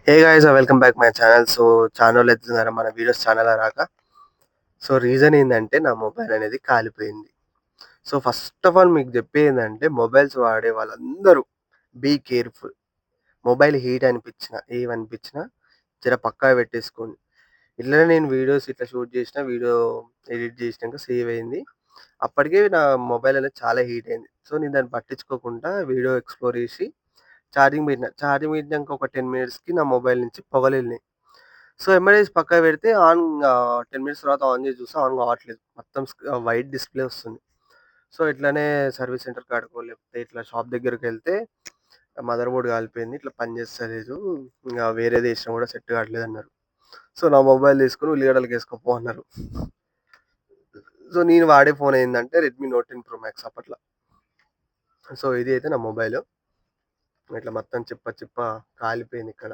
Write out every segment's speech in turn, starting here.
Hey guys welcome back my channel. So channel ఎత్తుతున్నారా మన videos channel రాక. So reason ఏంటంటే నా మొబైల్ అనేది కాలిపోయింది. సో ఫస్ట్ ఆఫ్ ఆల్ మీకు చెప్పేది మొబైల్స్ వాడే వాళ్ళందరూ బీ కేర్‌ఫుల్. మొబైల్ హీట్ అనిపించినా, ఏమనిపించినా జర పక్కా పెట్టేసుకోండి. ఇట్లనే నేను వీడియోస్ ఇట్లా షూట్ చేసిన, వీడియో ఎడిట్ చేసినాక సేవ్ అయింది. అప్పటికే నా మొబైల్ అనేది చాలా హీట్ అయింది. సో నేను దాన్ని పట్టించుకోకుండా వీడియో ఎక్స్‌ప్లోర్ చేసి ఛార్జింగ్ పెట్టిన. ఛార్జింగ్ పెట్టినాక ఒక 10 మినిట్స్‌కి నా మొబైల్ నుంచి పొగలెళ్ళినాయి. సో ఎమ్మటే తీసి పక్కకు పెడితే 10 మినిట్స్ తర్వాత ఆన్ చేసి చూస్తే ఆన్ కావట్లేదు. మొత్తం వైట్ డిస్‌ప్లే వస్తుంది. సో ఇట్లనే సర్వీస్ సెంటర్ కాడికో లేకపోతే ఇట్లా షాప్ దగ్గరికెళ్తే మదర్ బోర్డ్ కాలిపోయింది. ఇట్లా పని చేస్తలేదు. వేరేది ఏసినా కూడా సెట్ కావట్లేదన్నారు. సో నా మొబైల్ తీసుకొని ఉల్లిగడ్డలకేసుకోపో అన్నారు. సో నేను వాడే ఫోన్ ఏందంటే రెడ్మీ నోట్ 10 ప్రో మాక్స్ అప్పట్ల. సో ఇది అయితే నా మొబైలు. ఇట్లా మొత్తం చిప్ప చిప్ప కాలిపోయింది ఇక్కడ.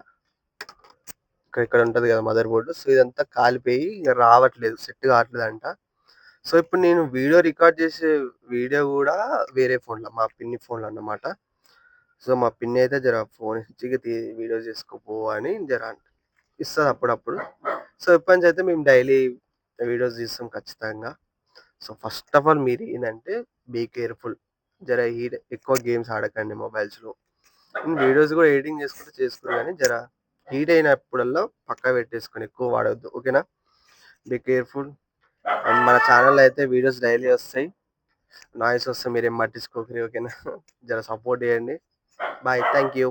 ఇక్కడ ఉంటది కదా మదర్ బోర్డ్. సో ఇదంతా కాలిపోయి ఇగ రావట్లేదు. సెట్ కావట్లేదంట. సో ఇప్పుడు నేను వీడియో రికార్డ్ చేసే వీడియో గూడా వేరే ఫోన్‌లో మా పిన్ని ఫోన్‌లో అన్నమాట. సో మా పిన్ని అయితే జర ఫోన్ ఇచ్చి ఇగ వీడియో చేసుకోపో అని జర ఇస్తది అప్పుడప్పుడు. సో ఇప్పటినుంచయితే మేము డైలీ వీడియోస్ తీస్తాం ఖచ్చితంగా. సో ఫస్ట్ ఆఫ్ ఆల్ మీరేందంటే బీ కేర్‌ఫుల్. జర ఎక్కువ గేమ్స్ ఆడకండి మొబైల్స్‌లో. వీడియోస్ గూడా ఎడిటింగ్ చేసుకుంటే చేసుకోరు గానీ హీట్ అయినప్పుడల్లా పక్కకు పెట్టేసుకొని ఎక్కువ వాడొద్దు. ఓకేనా? Be careful. అండ్ మన ఛానెల్‌లో అయితే వీడియోస్ డైలీ వస్తాయి. నాయిస్ వస్తే మీరేం పట్టించుకోకండి. ఓకేనా? జర సపోర్ట్ చేయండి. బాయ్. Thank you.